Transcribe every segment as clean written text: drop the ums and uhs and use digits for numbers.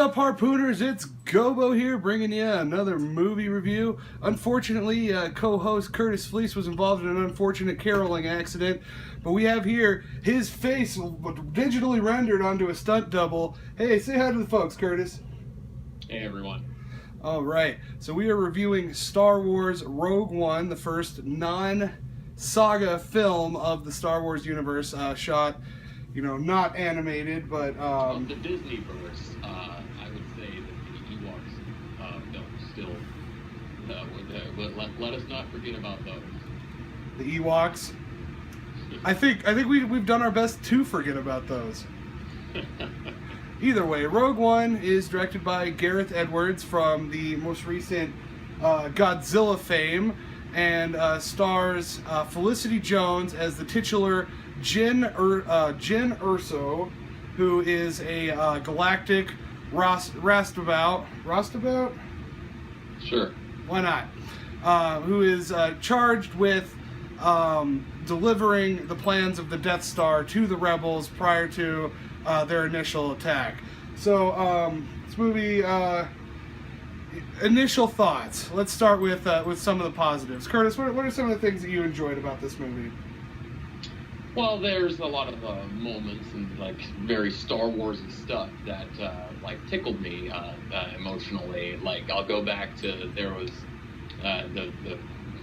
up, Harpooners? It's Gobo here, bringing you another movie review. Unfortunately, co-host Curtis Fleece was involved in an unfortunate caroling accident, but we have here his face digitally rendered onto a stunt double. Hey, say hi to the folks, Curtis. Hey, everyone. All right, so we are reviewing Star Wars Rogue One, the first non-saga film of the Star Wars universe, shot, not animated, but Of the Disney-verse, I would say that the Ewoks film still, let us not forget about those. the Ewoks. I think we've done our best to forget about those. Either way, Rogue One is directed by Gareth Edwards from the most recent Godzilla fame, and stars Felicity Jones as the titular Jyn Erso, who is a galactic Rastabout. Rastabout? Sure. Why not? Who is charged with delivering the plans of the Death Star to the rebels prior to their initial attack. So, this movie, initial thoughts. Let's start with some of the positives. Curtis, what are some of the things that you enjoyed about this movie? Well, there's a lot of moments and very Star Warsy stuff that tickled me emotionally. I'll go back to there was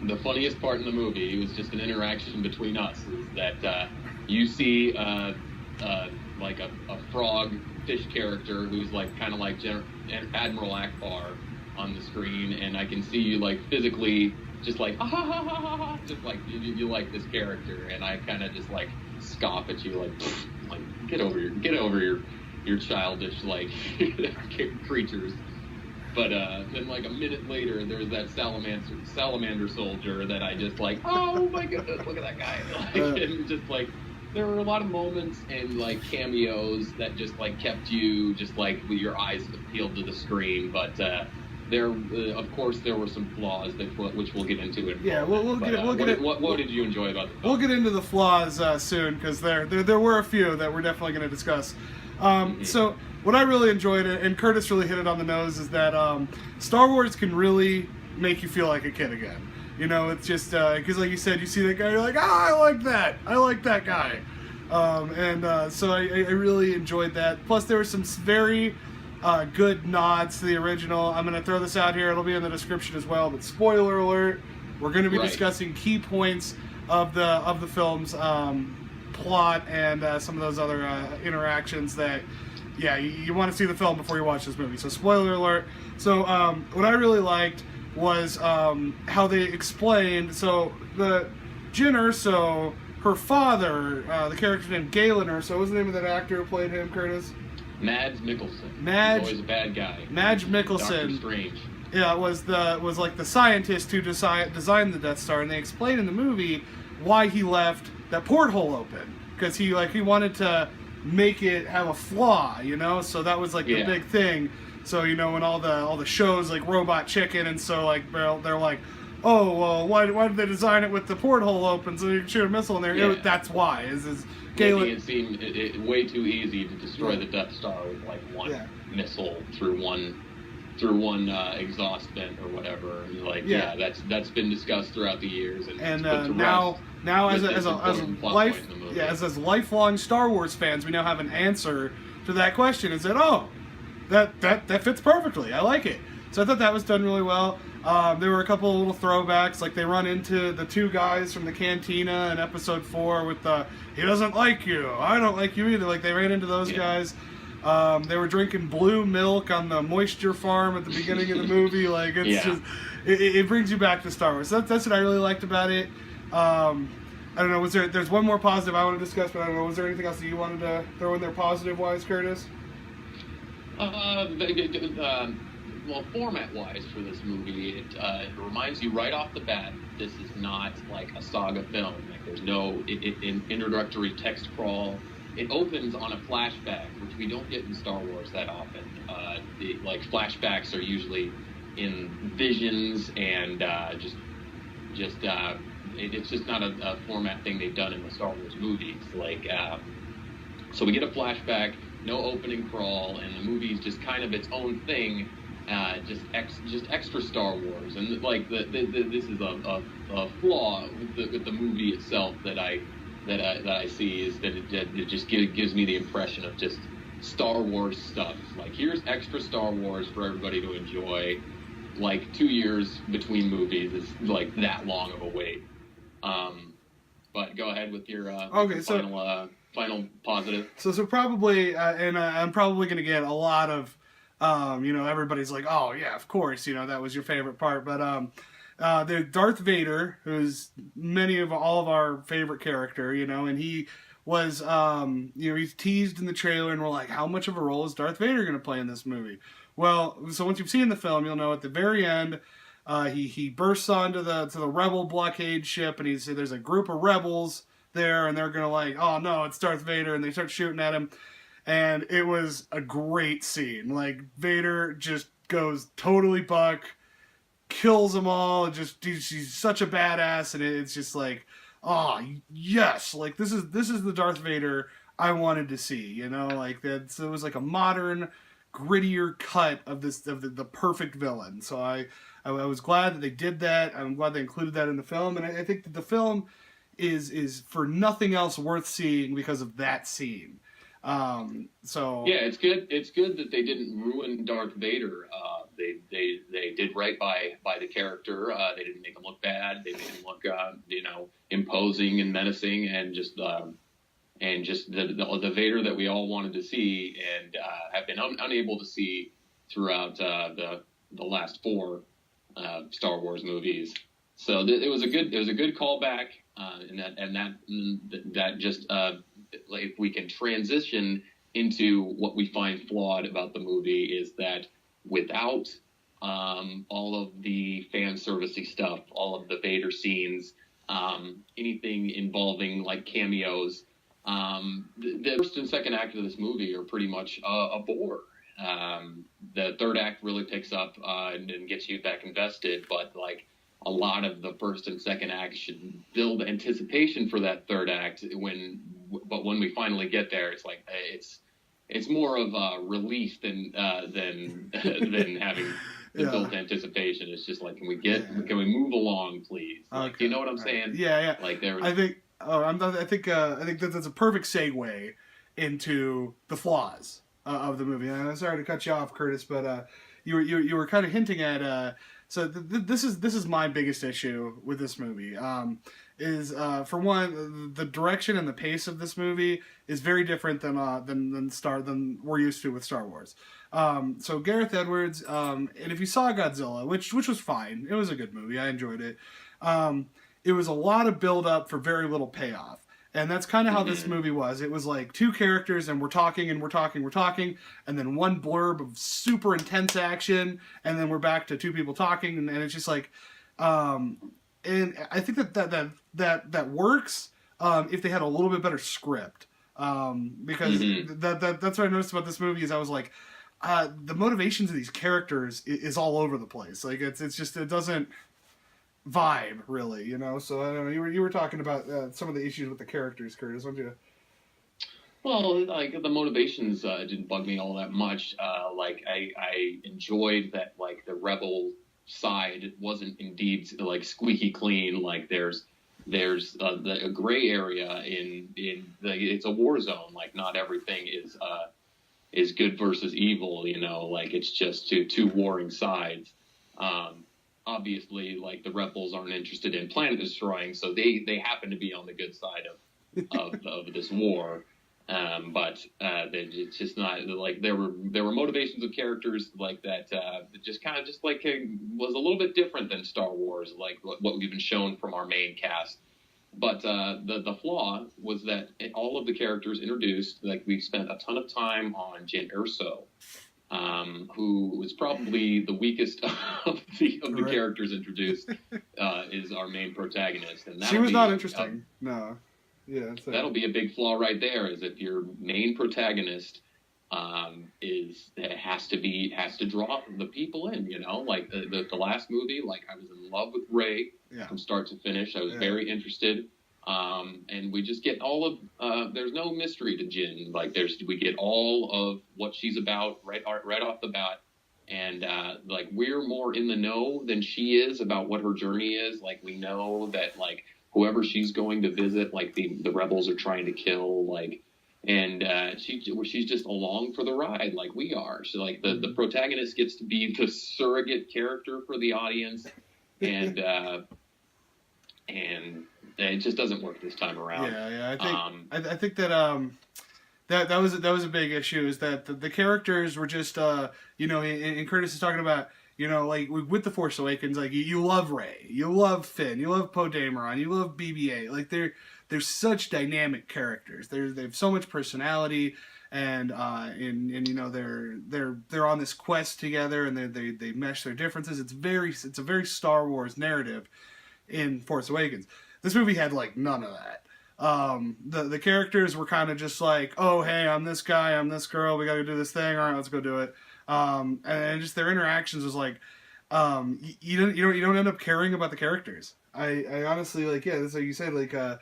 the funniest part in the movie. It was just an interaction between us. Is that you see a frog fish character who's kind of like Admiral Akbar on the screen, and I can see you physically just ha ha ha ha ha ha, just you like this character, and I kind of just scoff at you get over your childish creatures. But then a minute later, there's that salamander soldier that I just oh my goodness, look at that guy. And just there were a lot of moments and cameos that just kept you just with your eyes peeled to the screen. But there, of course, there were some flaws which we'll get into. What did you enjoy about the film? We'll get into the flaws soon, because there were a few that we're definitely going to discuss. So what I really enjoyed, and Curtis really hit it on the nose, is that Star Wars can really make you feel like a kid again. It's just because, like you said, you see that guy, you're like, I like that guy. So I really enjoyed that. Plus, there were some very good nods to the original. I'm going to throw this out here. It'll be in the description as well. But spoiler alert, we're going to be discussing key points of the film's plot and some of those other interactions that, you want to see the film before you watch this movie. So spoiler alert. So what I really liked was how they explained. So the Jyn Erso, her father, the character named Galen Erso, what was the name of that actor who played him, Curtis? Mads Mikkelsen. He's always a bad guy. Mads Mikkelsen. Doctor Strange. Yeah, was the scientist who designed the Death Star, and they explained in the movie why he left that porthole open, because he wanted to make it have a flaw, so that was the big thing. So when all the shows like Robot Chicken, and so they're like, oh well, why did they design it with the porthole open so you can shoot a missile in there? Yeah. That's why. Making it seem way too easy to destroy the Death Star with one missile through one exhaust vent or whatever. That's been discussed throughout the years. And now as lifelong Star Wars fans, we now have an answer to that question. And said, that fits perfectly. I like it. So I thought that was done really well. There were a couple of little throwbacks, they run into the two guys from the cantina in episode 4 with the "he doesn't like you, I don't like you either." They ran into those guys. They were drinking blue milk on the moisture farm at the beginning of the movie. Just it brings you back to Star Wars. So that's what I really liked about it. I don't know. There's one more positive I want to discuss, but I don't know. Was there anything else that you wanted to throw in there positive wise, Curtis? Well, format-wise for this movie, it reminds you right off the bat, this is not a saga film. There's no introductory text crawl. It opens on a flashback, which we don't get in Star Wars that often. Flashbacks are usually in visions, and it's just not a format thing they've done in the Star Wars movies. So we get a flashback no opening crawl, and the movie's just kind of its own thing. Just extra Star Wars, and like this is a flaw with the movie itself that I see is that it just gives me the impression of just Star Wars stuff. Like, here's extra Star Wars for everybody to enjoy. Like, 2 years between movies is like that long of a wait. But go ahead with your final positive. So probably, and I'm probably going to get a lot of, everybody's like, oh yeah, of course, that was your favorite part. But the Darth Vader, who's all of our favorite character, and he was, he's teased in the trailer, and we're like, how much of a role is Darth Vader going to play in this movie? Well, so once you've seen the film, you'll know at the very end, he bursts onto the rebel blockade ship, and there's a group of rebels there, and they're gonna like, oh no, it's Darth Vader, and they start shooting at him, and it was a great scene. Like, Vader just goes totally buck, kills them all, and he's such a badass, and it's just like, oh yes, like this is the Darth Vader I wanted to see, like that. So it was like a modern, grittier cut of the perfect villain. So I was glad that they did that. I'm glad they included that in the film, and I think that the film is for nothing else worth seeing because of that scene. So yeah, it's good. It's good that they didn't ruin Darth Vader. They did right by the character. They didn't make him look bad. They made him look imposing and menacing, and just the Vader that we all wanted to see and have been unable to see throughout the last four Star Wars movies. So it was a good callback, that just if we can transition into what we find flawed about the movie is that without all of the fan servicey stuff, all of the Vader scenes, anything involving like cameos, the first and second act of this movie are pretty much a bore. The third act really picks up and gets you back invested, but like a lot of the first and second act should build anticipation for that third act. But when we finally get there, it's like it's more of a relief than having the built anticipation. It's just like, can we move along, please? Like, do you know what I'm saying? Yeah. Like there. I think that's a perfect segue into the flaws of the movie. And I'm sorry to cut you off, Curtis, but you were kind of hinting at. So this is my biggest issue with this movie. Is for one, the direction and the pace of this movie is very different than we're used to with Star Wars. So Gareth Edwards, and if you saw Godzilla, which was fine, it was a good movie, I enjoyed it. It was a lot of build up for very little payoff. And that's kind of how this movie was. It was like two characters, and we're talking, and then one blurb of super intense action, and then we're back to two people talking, and it's just like, and I think that works if they had a little bit better script, because that's what I noticed about this movie is I was like, the motivations of these characters is all over the place. Like it's just, it doesn't vibe really, so I don't know, you were talking about some of the issues with the characters, Curtis, weren't you? Well, like the motivations didn't bug me all that much. Like I enjoyed that, like the rebel side wasn't indeed like squeaky clean. Like there's a gray area it's a war zone. Like not everything is good versus evil. Like it's just two warring sides. Obviously, like the rebels aren't interested in planet destroying, so they happen to be on the good side of this war. But it's just not like there were motivations of characters like that just kind of just like was a little bit different than Star Wars, like what we've been shown from our main cast. But the flaw was that all of the characters introduced, like we spent a ton of time on Jyn Erso, who was probably the weakest of the characters introduced, is our main protagonist, and she was not interesting. No, yeah, that'll be a big flaw right there. Is if your main protagonist has to draw the people in. Like the last movie, like I was in love with Rey from start to finish. I was very interested. And we just get all of there's no mystery to Jin. Like we get all of what she's about right off the bat, and like we're more in the know than she is about what her journey is. Like we know that like whoever she's going to visit, like the rebels are trying to kill, like, and she's just along for the ride, like we are. So like the protagonist gets to be the surrogate character for the audience, and it just doesn't work this time around. Yeah. I think that that was a big issue, is that the characters were just and Curtis is talking about, like with the Force Awakens, like you love Rey, you love Finn, you love Poe Dameron, you love BB-8. Like they're such dynamic characters. They have so much personality, and they're on this quest together, and they mesh their differences. It's a very Star Wars narrative in Force Awakens. This movie had like none of that. The characters were kind of just like, oh hey, I'm this guy, I'm this girl, we gotta do this thing, all right, let's go do it. And just their interactions was like, you don't end up caring about the characters. I honestly, like, yeah, that's like you said, like Jyn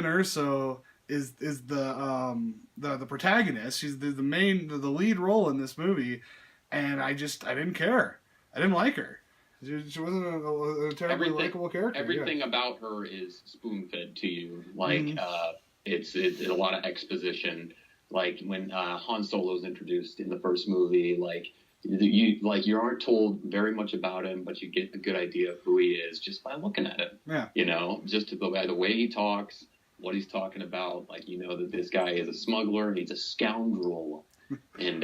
Erso is the protagonist. She's the lead role in this movie, and I didn't care. I didn't like her. She wasn't a terribly likable character. Everything about her is spoon-fed to you. Like, it's a lot of exposition. Like when Han Solo's introduced in the first movie, like you aren't told very much about him, but you get a good idea of who he is just by looking at him. Yeah. Just by the way he talks, what he's talking about. Like that this guy is a smuggler, he's a scoundrel. And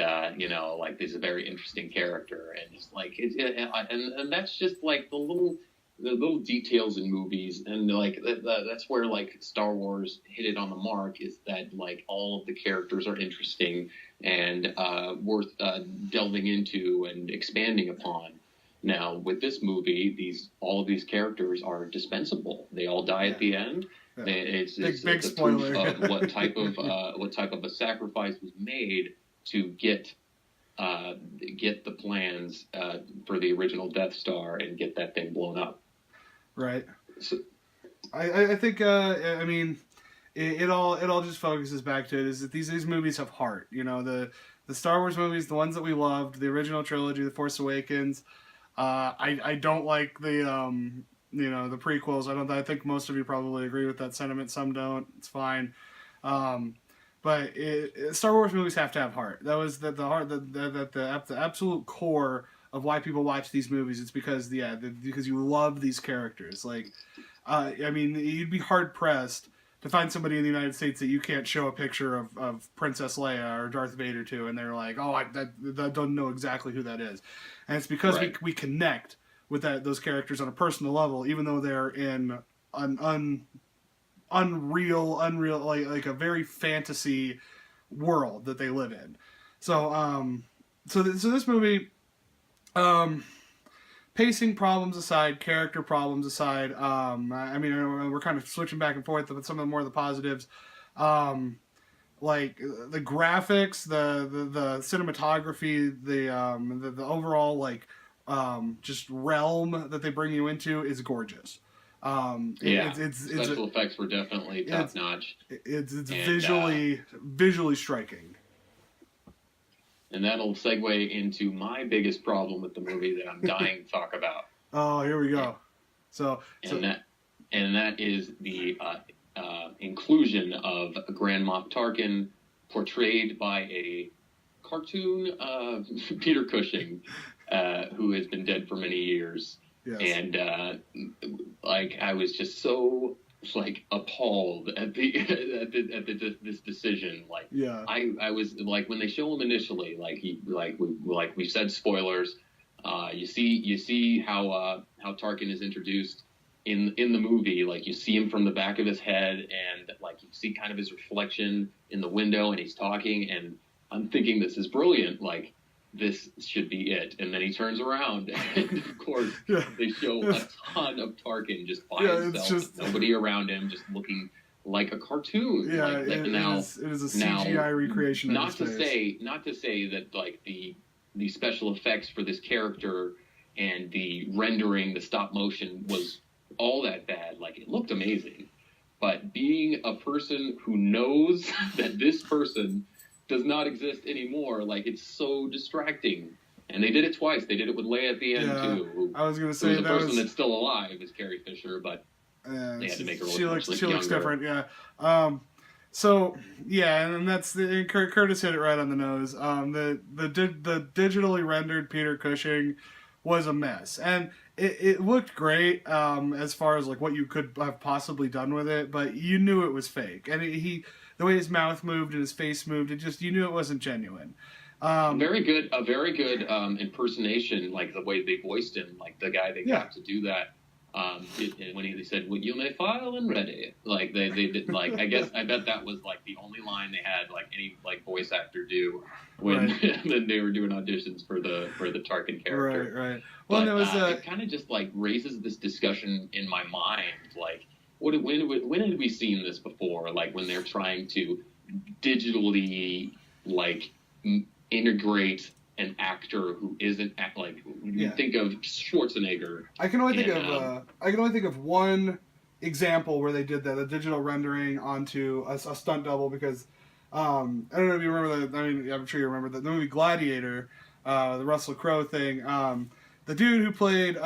like this is a very interesting character, and just like and that's just like the little details in movies, and like that's where like Star Wars hit it on the mark, is that like all of the characters are interesting and worth delving into and expanding upon. Now with this movie, all of these characters are dispensable. They all die at the end. Yeah. It's big spoiler. Proof of what type of a sacrifice was made to get the plans for the original Death Star and get that thing blown up. Right. So, I think I mean it all just focuses back to it, is that these movies have heart. The Star Wars movies, the ones that we loved, the original trilogy, the Force Awakens. I don't like the the prequels. I think most of you probably agree with that sentiment. Some don't. It's fine. But Star Wars movies have to have heart. That was the absolute core of why people watch these movies. It's because you love these characters. Like, I mean, you'd be hard pressed to find somebody in the United States that you can't show a picture of Princess Leia or Darth Vader to, and they're like, oh, I don't know exactly who that is. And it's because we connect with those characters on a personal level, even though they're in an unreal, like a very fantasy world that they live in. So this movie, pacing problems aside, character problems aside, I mean, we're kind of switching back and forth with some of the positives. Like the graphics, the cinematography, the overall like just realm that they bring you into is gorgeous. Special effects were definitely top notch. It's visually striking. And that'll segue into my biggest problem with the movie that I'm dying to talk about. Oh, here we go. That is the inclusion of Grand Moff Tarkin, portrayed by a cartoon Peter Cushing, who has been dead for many years. Yes. And I was just so appalled at this decision. I was like, when they show him initially, we said, spoilers. You see how Tarkin is introduced in the movie. Like, you see him from the back of his head, and like you see kind of his reflection in the window, and he's talking, and I'm thinking, this is brilliant. Like, this should be it. And then he turns around, and of course they show a ton of Tarkin just by himself, nobody around him, just looking like a cartoon. Yeah, it is a CGI recreation. Not to say that like the special effects for this character and the rendering, the stop motion was all that bad. Like, it looked amazing, But being a person who knows that this person does not exist anymore, like, it's so distracting. And they did it twice. They did it with Leia at the end too. I was gonna say the person that's still alive is Carrie Fisher, but they had to make her look she looks younger. different. Yeah. So yeah, and that's Curtis hit it right on the nose. The digitally rendered Peter Cushing was a mess, and it looked great as far as like what you could have possibly done with it, but you knew it was fake, and the way his mouth moved and his face moved, you knew it wasn't genuine. A very good impersonation, like the way they voiced him, like the guy they got to do that. When he said, well, "You may file and ready," like they did, like I bet that was like the only line they had like any like voice actor do when when they were doing auditions for the Tarkin character. Right. Well, but, it was it kind of just like raises this discussion in my mind, like when had we seen this before? Like when they're trying to digitally like integrate an actor who isn't like you think of Schwarzenegger. I can only think of one example where they did that, the digital rendering onto a stunt double, because I don't know if you remember that. I mean, I'm sure you remember the movie Gladiator, the Russell Crowe thing. The dude who played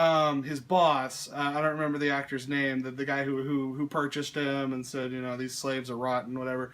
his boss, I don't remember the actor's name, the guy who purchased him and said, you know, these slaves are rotten, whatever.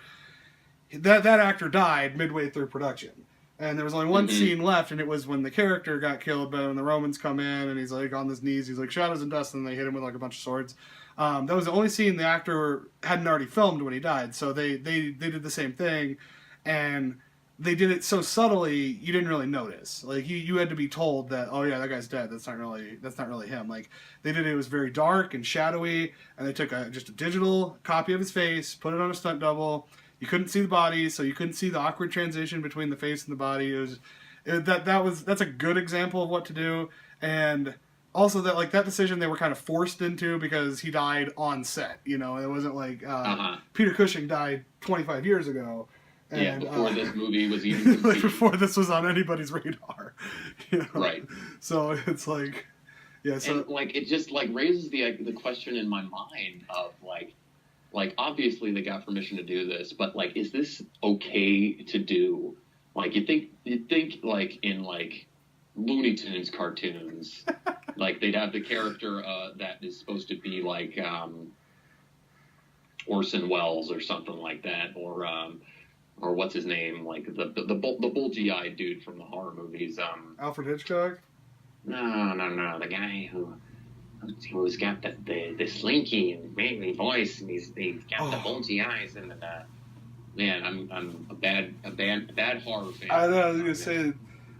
That actor died midway through production. And there was only one scene left, and it was when the character got killed, but when the Romans come in, and he's like on his knees, he's like shadows and dust, and they hit him with like a bunch of swords. That was the only scene the actor hadn't already filmed when he died, so they did the same thing, and they did it so subtly you didn't really notice. Like you had to be told that, oh yeah, that guy's dead. That's not really him. Like they did it was very dark and shadowy, and they took just a digital copy of his face, put it on a stunt double. You couldn't see the body, so you couldn't see the awkward transition between the face and the body. That's a good example of what to do, and also that decision they were kind of forced into because he died on set. You know, it wasn't like Peter Cushing died 25 years ago. And, before this movie was even like before this was on anybody's radar. You know? Right. So it's like, yeah. So and like it just like raises the question in my mind of like obviously they got permission to do this, but like, is this okay to do? Like you'd think like in like Looney Tunes cartoons, like they'd have the character that is supposed to be like Orson Welles or something like that, or what's his name, like the bulgy-eyed dude from the horror movies. Alfred Hitchcock? No, the guy who's got the slinky and manly voice, and he's got the bulgy eyes and the man. I'm a bad horror fan. I know. I was gonna say,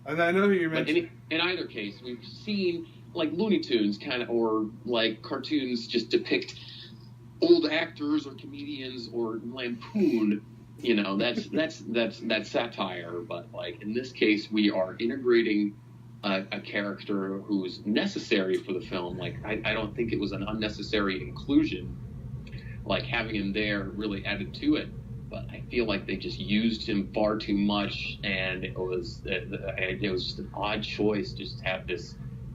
and I know who you mentioned. But in either case, we've seen like Looney Tunes kind of, or like cartoons just depict old actors or comedians or lampoon. You know, that's satire. But like in this case, we are integrating a character who's necessary for the film. Like I don't think it was an unnecessary inclusion. Like having him there really added to it. But I feel like they just used him far too much, and it was just an odd choice just to have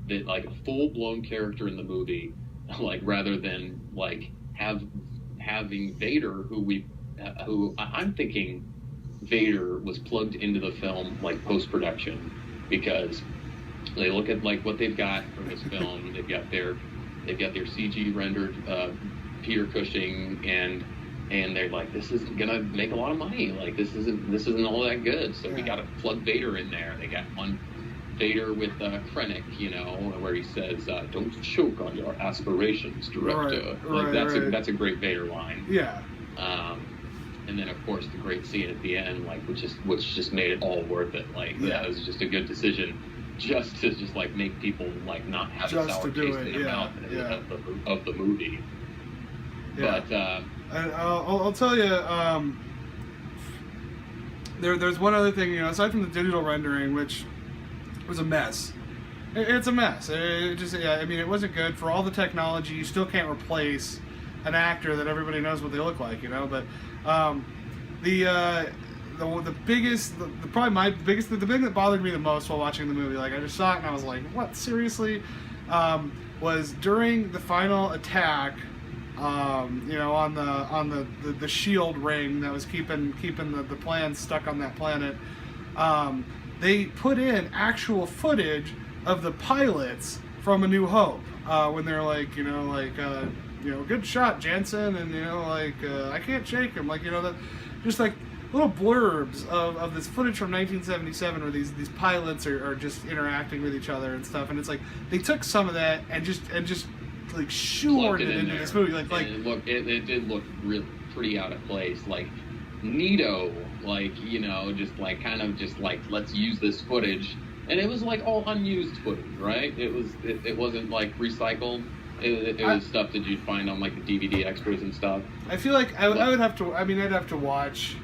like a full blown character in the movie, like rather than like having Vader, who I'm thinking Vader was plugged into the film like post production, because they look at like what they've got from this film. they've got their CG rendered Peter Cushing, and they're like, this isn't gonna make a lot of money. Like this isn't all that good. So we got to plug Vader in there. They got one Vader with Krennic, you know, where he says, "Don't choke on your aspirations, director." That's a great Vader line. Yeah. And then of course the great scene at the end, like which just made it all worth it. Like that was just a good decision, just to like make people like not have a sour taste in their mouth of the movie. Yeah. But I'll tell you, there's one other thing, you know, aside from the digital rendering, which was a mess. It's a mess. I mean, it wasn't good. For all the technology, you still can't replace an actor that everybody knows what they look like, you know. But the thing that bothered me the most while watching the movie, like I just saw it and I was like, what, seriously? Was during the final attack on the shield ring that was keeping the plans stuck on that planet. They put in actual footage of the pilots from A New Hope when they're like, good shot, Jansen, and I can't shake him, just like little blurbs of this footage from 1977 where these pilots are just interacting with each other and stuff, and it's like they took some of that and just like shoehorned it into this movie. It did look really pretty out of place. Like neato, let's use this footage, and it was like all unused footage, right? It wasn't like recycled. It was stuff that you'd find on like the DVD extras and stuff. I feel like I'd have to watch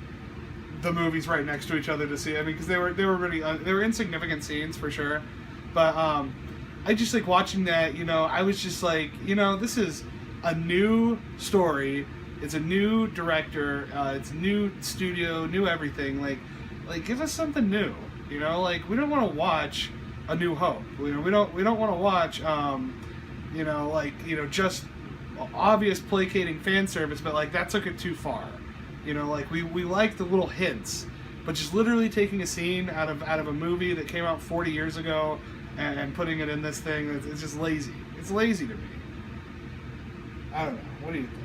the movies right next to each other to see. I mean, because they were really they were insignificant scenes for sure, but I just like watching that. I was just like, this is a new story. It's a new director. It's a new studio, new everything. Like give us something new. We don't want to watch A New Hope. We don't want to watch just obvious placating fan service, but like that took it too far. We like the little hints, but just literally taking a scene out of a movie that came out 40 years ago and putting it in this thing, it's just lazy. It's lazy to me. I don't know. What do you think?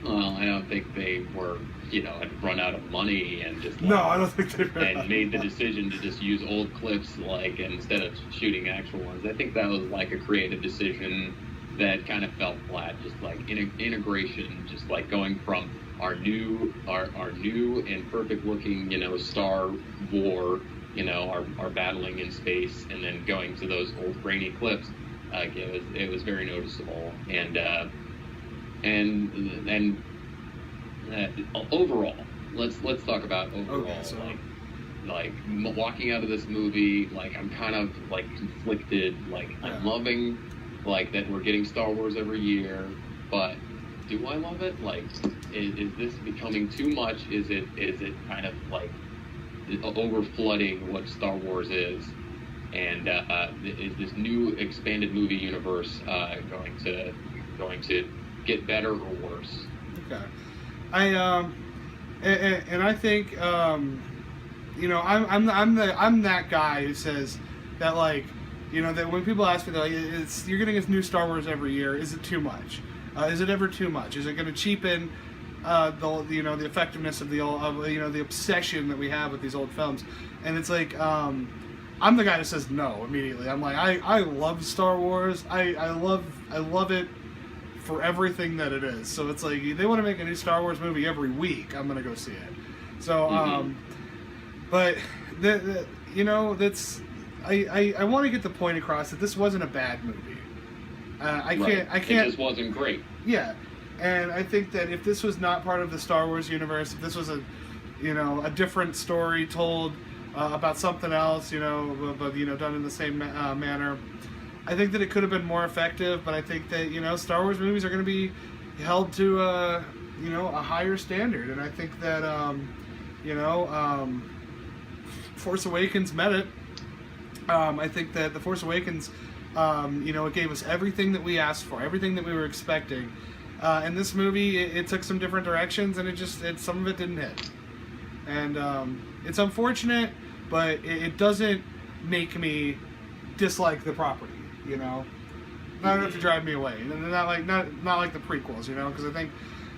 Well, I don't think they were, had run out of money and just no, I don't think they and made the decision to just use old clips instead of shooting actual ones. I think that was like a creative decision that kind of fell flat, just like integration, just like going from our new and perfect looking, Star War, our battling in space, and then going to those old grainy clips. It was very noticeable, and overall, let's talk about overall. Okay, so walking out of this movie, I'm kind of conflicted. I'm loving that we're getting Star Wars every year, but do I love it? Is this becoming too much? Is it kind of over flooding what Star Wars is? And is this new expanded movie universe going to get better or worse? Okay, I think I'm that guy who says that that when people ask me that you're getting this new Star Wars every year, is it too much? Is it ever too much? Is it going to cheapen the effectiveness of the obsession that we have with these old films? And it's I'm the guy that says no immediately. I'm like, I love Star Wars. I love it for everything that it is. So it's like they want to make a new Star Wars movie every week, I'm gonna go see it. So but that's I want to get the point across that this wasn't a bad movie. I can't. It just wasn't great. Yeah, and I think that if this was not part of the Star Wars universe, if this was a different story told about something else, but done in the same manner, I think that it could have been more effective. But I think that Star Wars movies are going to be held to a higher standard, and I think that Force Awakens met it. I think that The Force Awakens, it gave us everything that we asked for, everything that we were expecting. And this movie, it took some different directions, and some of it didn't hit. And it's unfortunate, but it doesn't make me dislike the property. Not enough to drive me away. Not like the prequels, because I think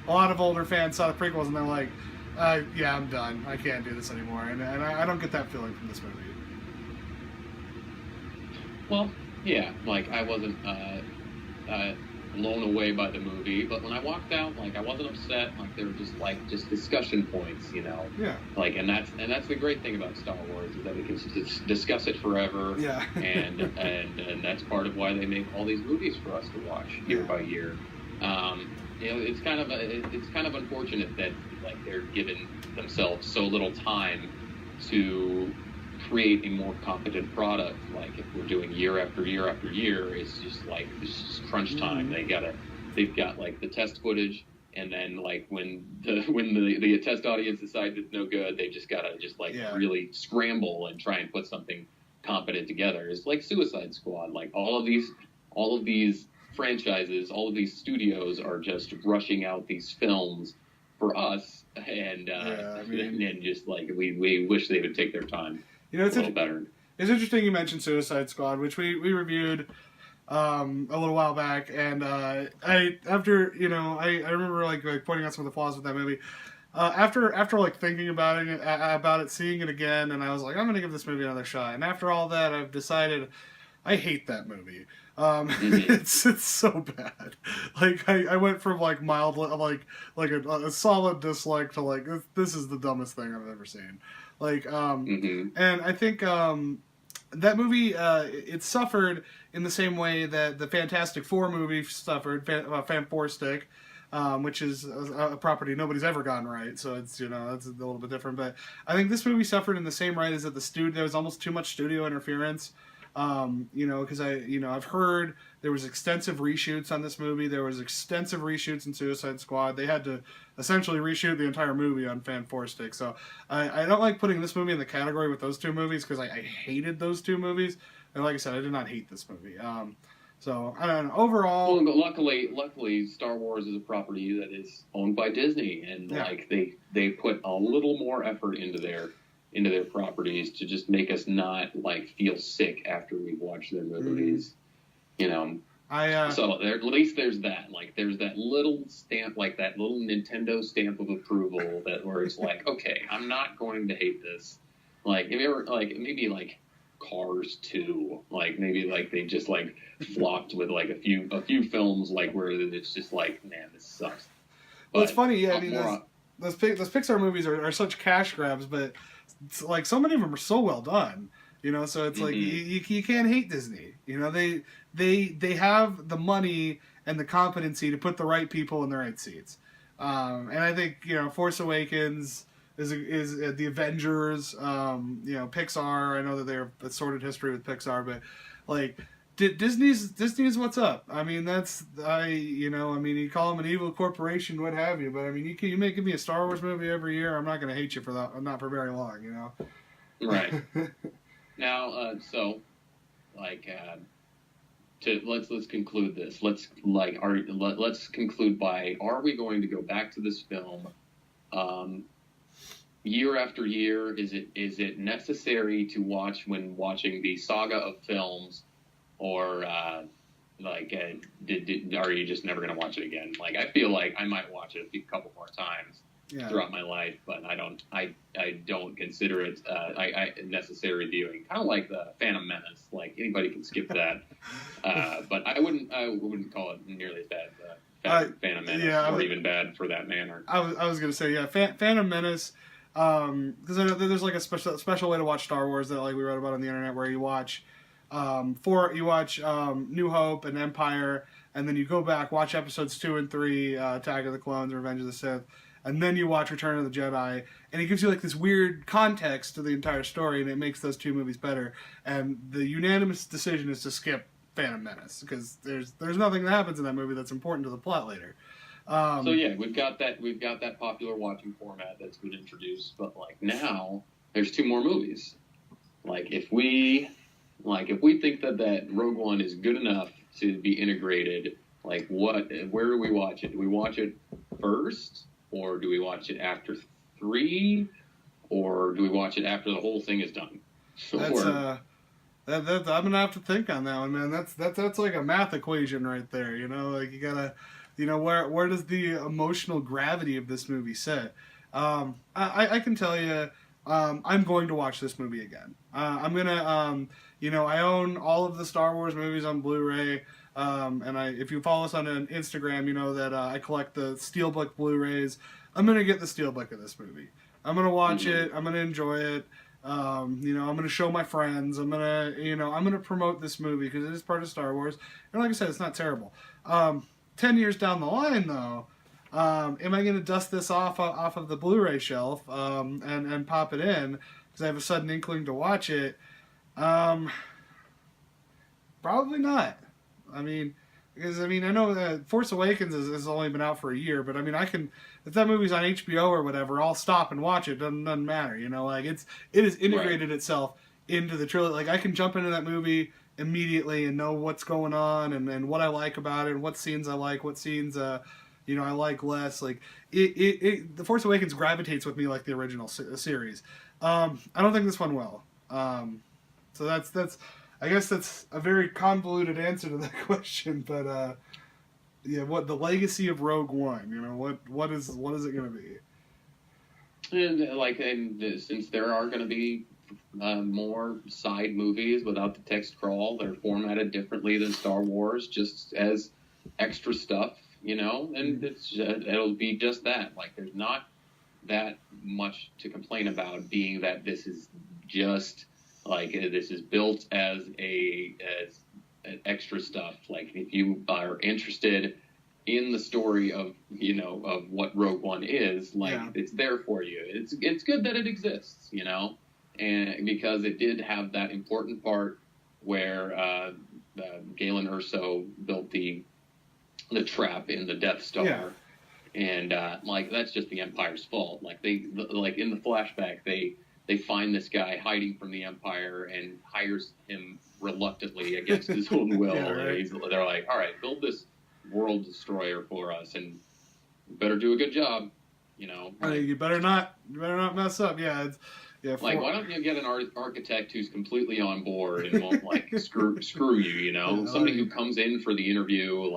a lot of older fans saw the prequels and they're like, yeah, I'm done. I can't do this anymore. And I don't get that feeling from this movie. Well, yeah, I wasn't blown away by the movie, but when I walked out, I wasn't upset. They were just discussion points, Yeah. And that's the great thing about Star Wars is that we can just discuss it forever. Yeah. and that's part of why they make all these movies for us to watch year by year. It's kind of unfortunate that they're giving themselves so little time to create a more competent product. If we're doing year after year after year, it's just crunch time. They've got the test footage, and then when the test audience decides it's no good, they just gotta really scramble and try and put something competent together. It's like Suicide Squad. All of these franchises, all of these studios are just rushing out these films for us, and and just like we wish they would take their time a little better. It's interesting you mentioned Suicide Squad, which we reviewed a little while back, and I remember like pointing out some of the flaws with that movie. After like thinking about it, seeing it again, and I was like, I'm gonna give this movie another shot. And after all that, I've decided I hate that movie. It's so bad. Like I went from like mild like a solid dislike to like this is the dumbest thing I've ever seen. Like and I think that movie it suffered in the same way that the Fantastic Four movie suffered, Fanforstic. Which is a property nobody's ever gotten right, so it's that's a little bit different. But I think this movie suffered in the same right as that there was almost too much studio interference. Because I've heard there was extensive reshoots on this movie. There was extensive reshoots in Suicide Squad. They had to essentially reshoot the entire movie on Fanforstic. So I don't like putting this movie in the category with those two movies because I hated those two movies. And like I said, I did not hate this movie. So I don't know. Overall, well, luckily, Star Wars is a property that is owned by Disney, and like they put a little more effort into their properties to just make us not like feel sick after we've watched their movies. So at least there's that. Like there's that little stamp, like that little Nintendo stamp of approval where it's like, okay, I'm not going to hate this. Like have you ever maybe Cars 2, like maybe like they just like flopped with like a few films like where it's just like, man, this sucks. Well, it's funny, I mean, those Pixar movies are such cash grabs, but it's like so many of them are so well done, so it's like you can't hate Disney. They have the money and the competency to put the right people in the right seats, and I think Force Awakens is the Avengers, Pixar. I know that they're a sordid history with Pixar, but like Disney's what's up. I mean, you call them an evil corporation, what have you, but I mean, you may give me a Star Wars movie every year. I'm not going to hate you for that. Not for very long, Right. Now, so like, let's conclude this. Let's conclude by: are we going to go back to this film? Year after year, is it necessary to watch when watching the saga of films, or are you just never going to watch it again? Like I feel like I might watch it a couple more times throughout my life, but I don't consider it necessary viewing. Kind of like the Phantom Menace. Like anybody can skip that, but I wouldn't call it nearly as bad. Phantom Menace, or even bad for that matter. I was going to say Phantom Menace. Because I know there's like a special way to watch Star Wars that like we read about on the internet where you watch New Hope and Empire, and then you go back, watch episodes 2 and 3, Attack of the Clones, Revenge of the Sith, and then you watch Return of the Jedi, and it gives you like this weird context to the entire story, and it makes those two movies better. And the unanimous decision is to skip Phantom Menace because there's nothing that happens in that movie that's important to the plot later. So yeah, we've got that popular watching format that's been introduced, but like now there's 2 more movies. Like if we think that Rogue One is good enough to be integrated, like where do we watch it? Do we watch it first, or do we watch it after 3, or do we watch it after the whole thing is done? I'm gonna have to think on that one, man. That's like a math equation right there. Like you gotta. Where does the emotional gravity of this movie sit? I can tell you, I'm going to watch this movie again. I'm gonna, I own all of the Star Wars movies on Blu-ray, and if you follow us on Instagram, you know that I collect the Steelbook Blu-rays. I'm gonna get the Steelbook of this movie. I'm gonna watch it. I'm gonna enjoy it. I'm gonna show my friends. I'm gonna promote this movie because it is part of Star Wars. And like I said, it's not terrible. 10 years down the line, though, am I going to dust this off of the Blu-ray shelf and pop it in because I have a sudden inkling to watch it? Probably not. I know that Force Awakens has only been out for a year, but I mean, if that movie's on HBO or whatever, I'll stop and watch it. Doesn't matter, Like it has integrated itself into the trilogy. Like I can jump into that movie immediately and know what's going on and what I like about it, and what scenes I like, what scenes I like less. Like The Force Awakens gravitates with me like the original series. I don't think this one will. So that's I guess that's a very convoluted answer to that question, but yeah, what the legacy of Rogue One? What is it going to be? And since there are going to be more side movies without the text crawl, they're formatted differently than Star Wars, just as extra stuff, and it'll be just that. Like, there's not that much to complain about, being that this is just like, this is built as extra stuff. Like, if you are interested in the story of what Rogue One is, it's there for you. It's good that it exists, and because it did have that important part where Galen Erso built the trap in the Death Star. Yeah. And that's just the Empire's fault. Like, in the flashback, they find this guy hiding from the Empire and hires him reluctantly against his own will. Yeah, right. They're like, all right, build this world destroyer for us, and you better do a good job. You better not mess up. Yeah. Why don't you get an architect who's completely on board and won't screw you? Somebody who comes in for the interview,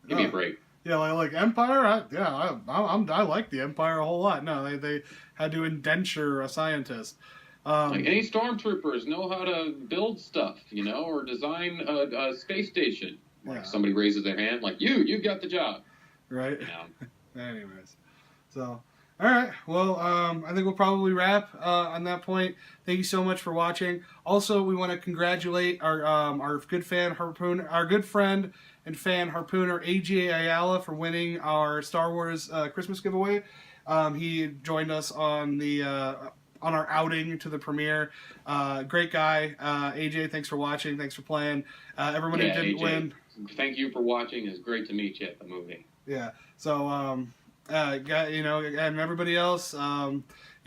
give me a break. Yeah, like Empire. I like the Empire a whole lot. No, they had to indenture a scientist. Any stormtroopers know how to build stuff, or design a space station. Somebody raises their hand, you got the job. Right. Anyways, so all right. Well, I think we'll probably wrap on that point. Thank you so much for watching. Also, we want to congratulate our good friend and fan harpooner AJ Ayala for winning our Star Wars Christmas giveaway. He joined us on our outing to the premiere. Great guy. AJ, thanks for watching. Thanks for playing. Everyone who didn't AJ, win. Thank you for watching. It's great to meet you at the movie. Yeah. So, and everybody else, we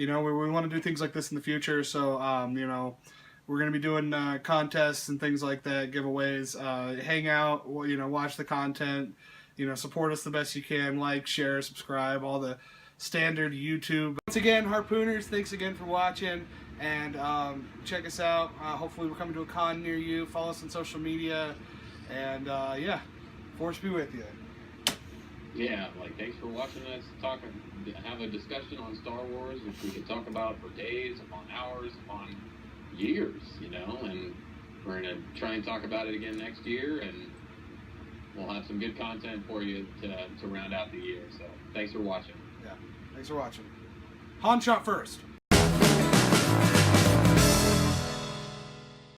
want to do things like this in the future. So, we're going to be doing contests and things like that, giveaways. Hang out, watch the content, support us the best you can. Like, share, subscribe, all the standard YouTube. Once again, Harpooners, thanks again for watching, and check us out. Hopefully we're coming to a con near you. Follow us on social media, and Force be with you. Yeah, thanks for watching us have a discussion on Star Wars, which we could talk about for days, upon hours, upon years, and we're going to try and talk about it again next year, and we'll have some good content for you to round out the year. So thanks for watching. Yeah, thanks for watching. Han shot first.